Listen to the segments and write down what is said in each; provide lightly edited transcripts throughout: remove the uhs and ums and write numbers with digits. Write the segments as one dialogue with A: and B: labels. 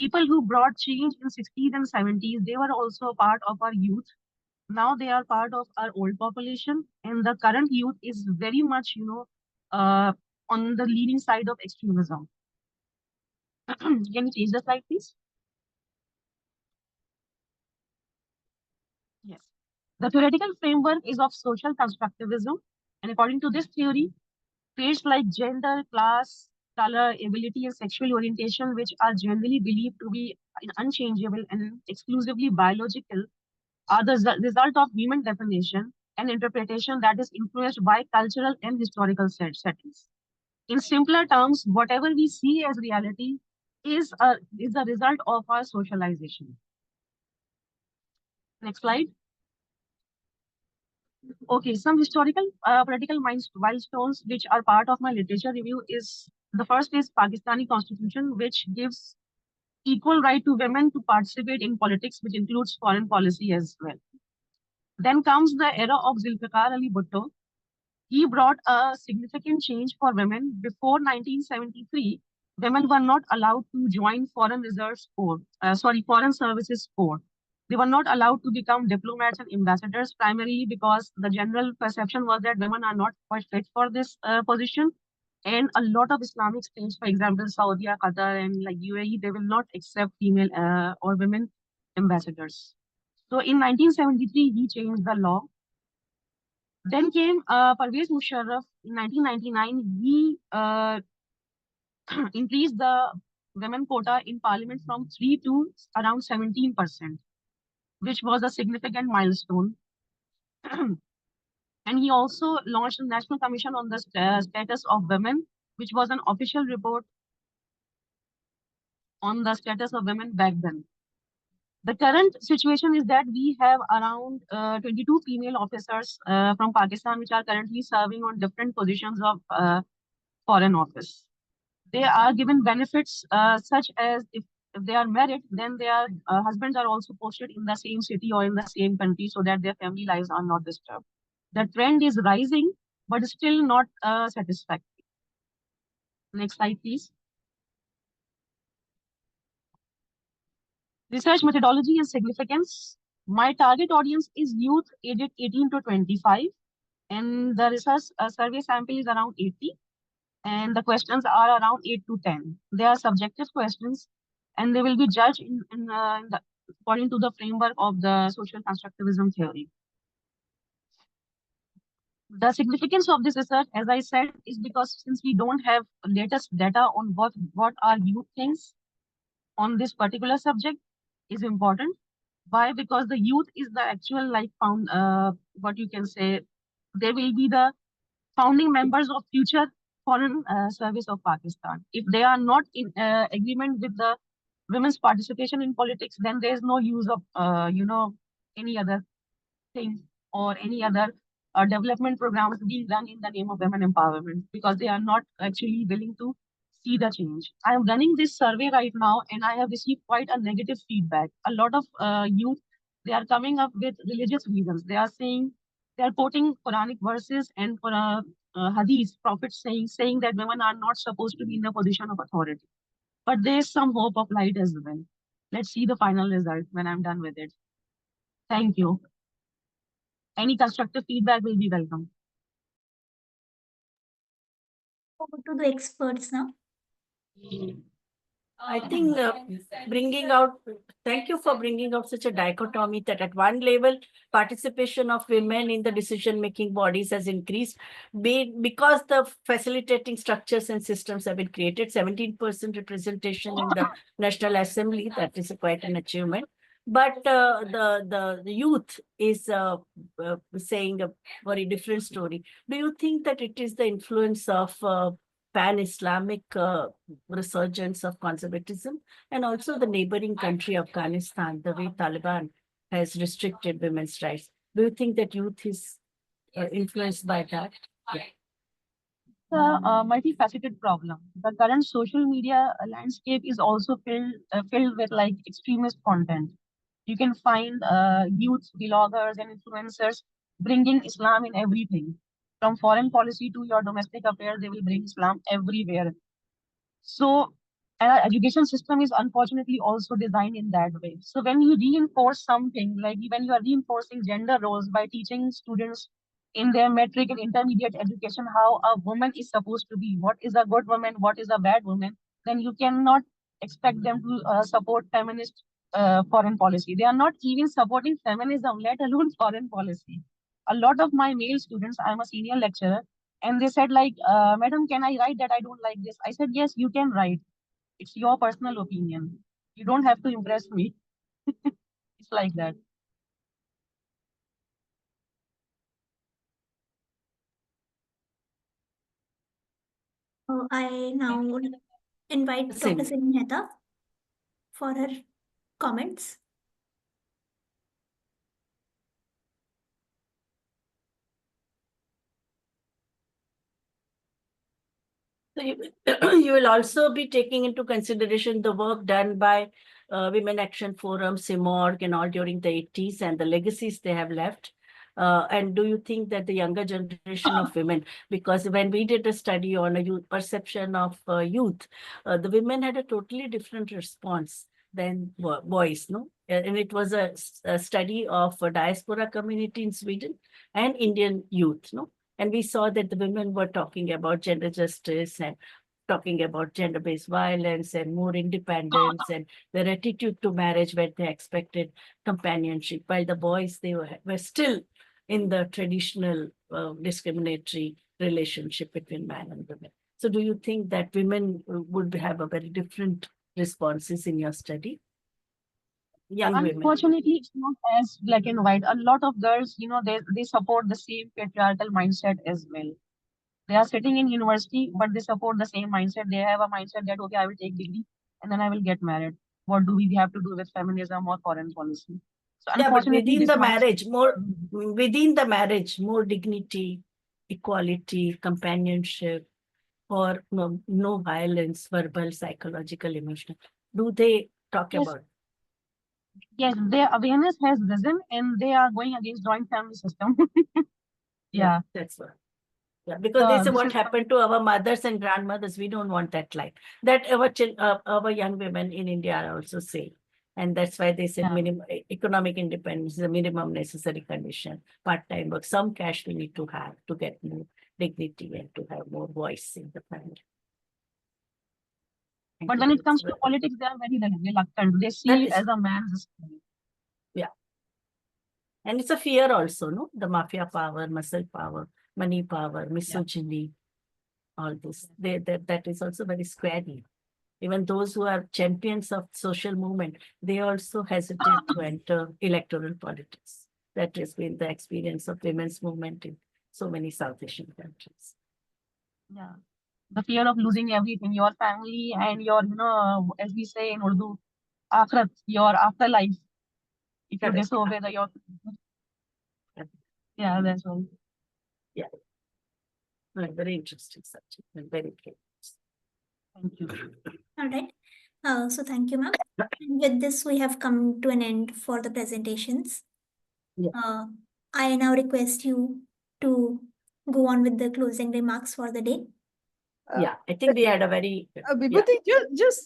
A: People who brought change in 60s and 70s, they were also part of our youth. Now they are part of our old population, and the current youth is very much, on the leading side of extremism. Can you change the slide, please? Yes. The theoretical framework is of social constructivism, and according to this theory, traits like gender, class, color, ability, and sexual orientation, which are generally believed to be unchangeable and exclusively biological, are the result of human definition and interpretation that is influenced by cultural and historical settings. In simpler terms, whatever we see as reality is the result of our socialization. Next slide. Okay, some historical political milestones which are part of my literature review is the first is Pakistani Constitution, which gives equal right to women to participate in politics, which includes foreign policy as well. Then comes the era of Zulfikar Ali Bhutto. He brought a significant change for women. Before 1973, women were not allowed to join foreign foreign services corps. They were not allowed to become diplomats and ambassadors, primarily because the general perception was that women are not quite fit for this position. And a lot of Islamic states, for example, Saudi, Qatar, and like UAE, they will not accept female or women ambassadors. So in 1973, he changed the law. Then came Pervez Musharraf in 1999. He increased the women quota in parliament from 3 to around 17%, which was a significant milestone. And he also launched a National Commission on the Status of Women, which was an official report on the status of women back then. The current situation is that we have around 22 female officers from Pakistan, which are currently serving on different positions of foreign office. They are given benefits such as if they are married, then their husbands are also posted in the same city or in the same country so that their family lives are not disturbed. The trend is rising, but still not satisfactory. Next slide, please. Research methodology and significance. My target audience is youth aged 18 to 25, and the research survey sample is around 80, and the questions are around 8 to 10. They are subjective questions, and they will be judged according to the framework of the social constructivism theory. The significance of this research, as I said, is because since we don't have latest data on what our youth thinks on this particular subject is important. Why? Because the youth is the actual what you can say, they will be the founding members of future foreign service of Pakistan. If they are not in agreement with the women's participation in politics, then there is no use of any other thing or any other development programs being done in the name of women empowerment, because they are not actually willing to see the change. I am running this survey right now, and I have received quite a negative feedback. A lot of youth, they are coming up with religious reasons. They are saying, they are quoting Quranic verses and hadith, prophets saying that women are not supposed to be in a position of authority. But there is some hope of light as well. Let's see the final result when I'm done with it. Thank you. Any constructive feedback will be welcome.
B: Over to the experts now.
C: I think thank you for bringing out such a dichotomy that at one level, participation of women in the decision-making bodies has increased because the facilitating structures and systems have been created. 17% representation in the National Assembly, that is quite an achievement. But the youth is saying a very different story. Do you think that it is the influence of pan-Islamic resurgence of conservatism, and also the neighboring country, Afghanistan, the way Taliban has restricted women's rights? Do you think that youth is influenced by that? Yeah.
A: It's a multifaceted problem. The current social media landscape is also filled with like extremist content. You can find youth bloggers and influencers bringing Islam in everything. From foreign policy to your domestic affairs, they will bring Islam everywhere. So And our education system is unfortunately also designed in that way. So when you reinforce something, like when you are reinforcing gender roles by teaching students in their metric and intermediate education how a woman is supposed to be, what is a good woman, what is a bad woman, then you cannot expect them to support feminist foreign policy. They are not even supporting feminism, let alone foreign policy. A lot of my male students, I'm a senior lecturer, and they said like, Madam, can I write that I don't like this? I said, yes, you can write. It's your personal opinion. You don't have to impress me. It's like that.
B: I now invite Dr.
C: Simi.
B: Simi Mehta for her comments.
C: So you will also be taking into consideration the work done by Women Action Forum, CIMORG, and all during the 80s and the legacies they have left. And do you think that the younger generation of women, because when we did a study on a youth perception of youth, the women had a totally different response than boys, no? And it was a study of a diaspora community in Sweden and Indian youth, no? And we saw that the women were talking about gender justice and talking about gender-based violence and more independence and their attitude to marriage where they expected companionship, while the boys, they were still in the traditional discriminatory relationship between man and women. So do you think that women would have a very different responses in your study? Young women.
A: Unfortunately, it's not as black and white. A lot of girls, they support the same patriarchal mindset as well. They are sitting in university, but they support the same mindset. They have a mindset that, okay, I will take degree and then I will get married. What do we have to do with feminism or foreign policy? So
C: Yeah, but
A: unfortunately,
C: within
A: this
C: the marriage,
A: mindset,
C: more dignity, equality, companionship, or no violence, verbal, psychological, emotional. Do they talk
A: yes,
C: about?
A: yes, their awareness has risen and they are going against joint family system. Yeah.
C: That's what. Yeah, because they say
A: This
C: what
A: is
C: happened to our mothers and grandmothers, we don't want that life. That our young women in India are also saying. And that's why they said
A: yeah.
C: minimum economic independence is a minimum necessary condition. Part-time work, some cash we need to have to get more dignity and to have more voice in the family.
A: But when it comes to politics, they are very reluctant. They see it as a man's story.
C: Yeah. And it's a fear also, no? The mafia power, muscle power, money power, misogyny, all this. That is also very scary. Even those who are champions of social movement, they also hesitate to enter electoral politics. That has been the experience of women's movement in so many South Asian countries.
A: Yeah. The fear of losing everything, your family and your, as we say in Urdu, akhirat, your afterlife. If you disobey your. Yeah, that's all.
C: Yeah. Very interesting subject and very clear.
A: Thank you.
B: All right. So thank you, ma'am. With this, we have come to an end for the presentations.
C: Yeah.
B: I now request you to go on with the closing remarks for the day.
C: Yeah, I think we had a very...
D: Vibhuti,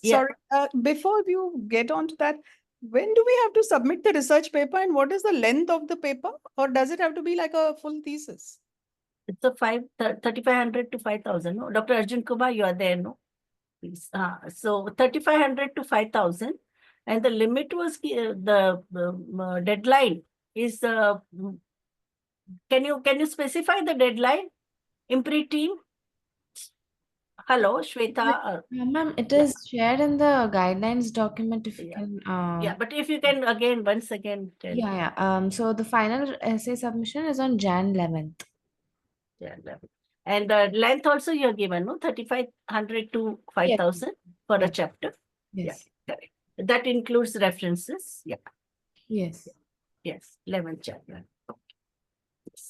D: sorry, before you get on to that, when do we have to submit the research paper and what is the length of the paper? Or does it have to be like a full thesis?
C: It's a 3,500 to 5,000. No? Dr. Arjun Kumar, you are there, no? Please. So 3,500 to 5,000. And the limit was the deadline is... Can you specify the deadline? IMPRI team? Hello, Shweta.
E: Ma'am, it is shared in the guidelines document if you can.
C: Yeah, but if you can once again tell.
E: Yeah. So the final essay submission is on Jan 11th.
C: Jan 11th. And the length also you are given, no? 3,500 to 5,000 for a chapter.
E: Yes.
C: Yeah, correct. That includes references. Yeah.
E: Yes.
C: Yes. 11th chapter.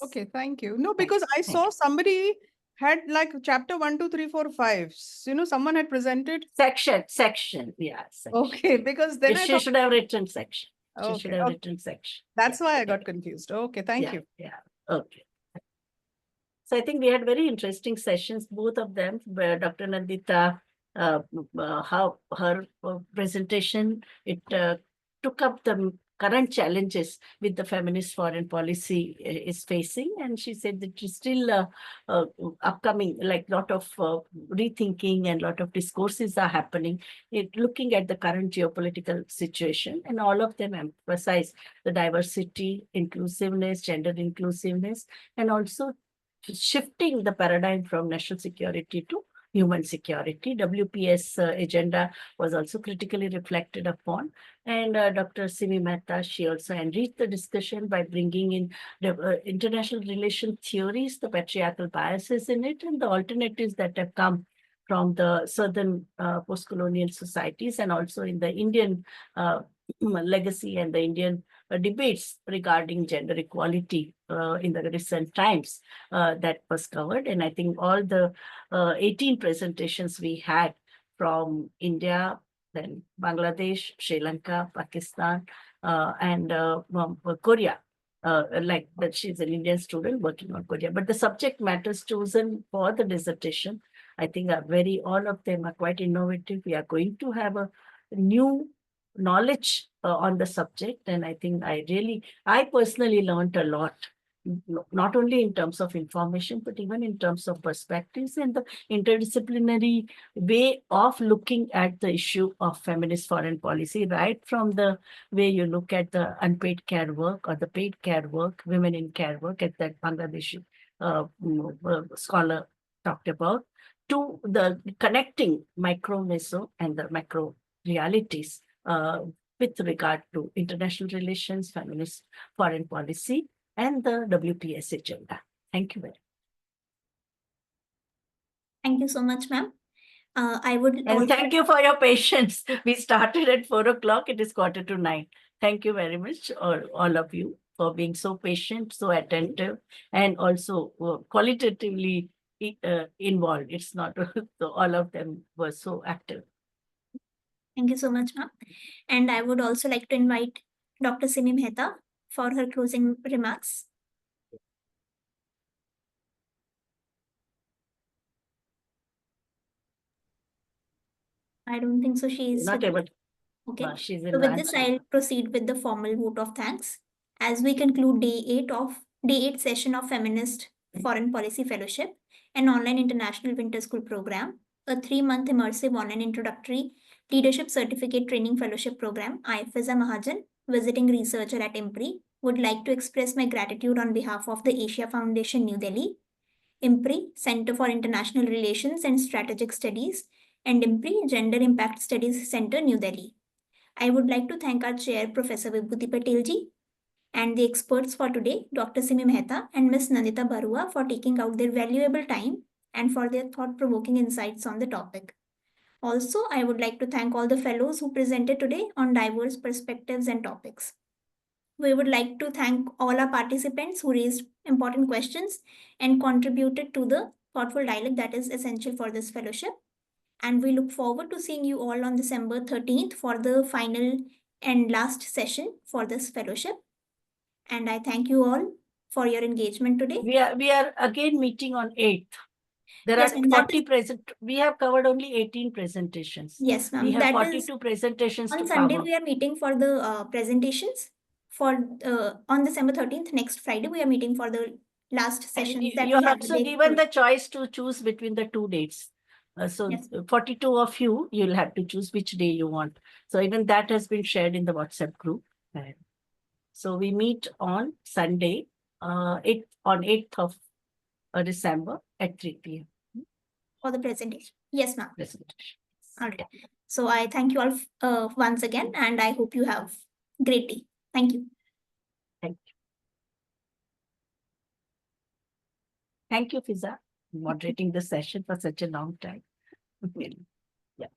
D: Okay, thank you. No, because I saw somebody had like chapter 1, 2, 3, 4, 5. Someone had presented
C: section. Yeah. Section.
D: Okay, because then
C: she should have written section. She
D: Okay,
C: should have written section.
D: That's why I got confused. Okay, thank you.
C: Yeah. Okay. So I think we had very interesting sessions, both of them, Dr. Nandita how her presentation, it took up the current challenges with the feminist foreign policy is facing. And she said that it's still upcoming, like lot of rethinking and lot of discourses are happening, looking at the current geopolitical situation. And all of them emphasize the diversity, inclusiveness, gender inclusiveness, and also shifting the paradigm from national security to human security. WPS agenda was also critically reflected upon. And Dr. Simi Mehta, she also enriched the discussion by bringing in the international relation theories, the patriarchal biases in it, and the alternatives that have come from the southern post-colonial societies, and also in the Indian legacy and the Indian debates regarding gender equality in the recent times that was covered. And I think all the 18 presentations we had from India, then Bangladesh, Sri Lanka, Pakistan, and Korea. Like that, she's an Indian student working on Korea. But the subject matters chosen for the dissertation, I think are all of them are quite innovative. We are going to have a new knowledge on the subject. And I think I personally learned a lot, not only in terms of information, but even in terms of perspectives and the interdisciplinary way of looking at the issue of feminist foreign policy, right from the way you look at the unpaid care work or the paid care work, women in care work, as that Bangladeshi scholar talked about, to the connecting micro, meso, and the macro realities with regard to international relations, feminist foreign policy, and the WPS agenda. Thank you very much.
B: Thank you so much, ma'am. I would
C: And
B: also
C: thank you for your patience. We started at 4 o'clock. It is 8:45. Thank you very much, all of you, for being so patient, so attentive, and also qualitatively involved. It's not so all of them were so active.
B: Thank you so much, ma'am. And I would also like to invite Dr. Simi Mehta for her closing remarks. I don't think so. She is
C: Not
B: with us.
C: able.
B: Okay.
C: She's in
B: So with this,
C: lunch.
B: I'll proceed with the formal vote of thanks. As we conclude day 8 session of Feminist Foreign Policy Fellowship, an online international winter school program, a 3-month immersive online introductory leadership certificate training fellowship program, I, Fiza Mahajan, visiting researcher at IMPRI, would like to express my gratitude on behalf of the Asia Foundation, New Delhi, IMPRI, Center for International Relations and Strategic Studies, and IMPRI, Gender Impact Studies Center, New Delhi. I would like to thank our chair, Professor Vibhuti Patelji, and the experts for today, Dr. Simi Mehta and Ms. Nandita Baruah, for taking out their valuable time and for their thought-provoking insights on the topic. Also, I would like to thank all the fellows who presented today on diverse perspectives and topics. We would like to thank all our participants who raised important questions and contributed to the thoughtful dialogue that is essential for this fellowship. And we look forward to seeing you all on December 13th for the final and last session for this fellowship. And I thank you all for your engagement today.
C: We are again meeting on 8th. There
B: Yes,
C: are
B: and that
C: 40 present. We have covered only 18 presentations.
B: Yes, ma'am.
C: We have
B: That is
C: 42 presentations
B: on
C: to
B: Sunday.
C: cover.
B: We are meeting for the presentations. For on December 13th, next Friday, we are meeting for the last session.
C: You are also given the choice to choose between the 2 dates. So
B: Yes.
C: 42 of you, you'll have to choose which day you want. So even that has been shared in the WhatsApp group. So we meet on Sunday, on 8th of December at 3 p.m.
B: For the presentation. Yes, ma'am.
C: Presentation.
B: All right. So I thank you all once again, and I hope you have a great day. Thank you.
C: Thank you. Thank you, Fiza, moderating the session for such a long time. Yeah.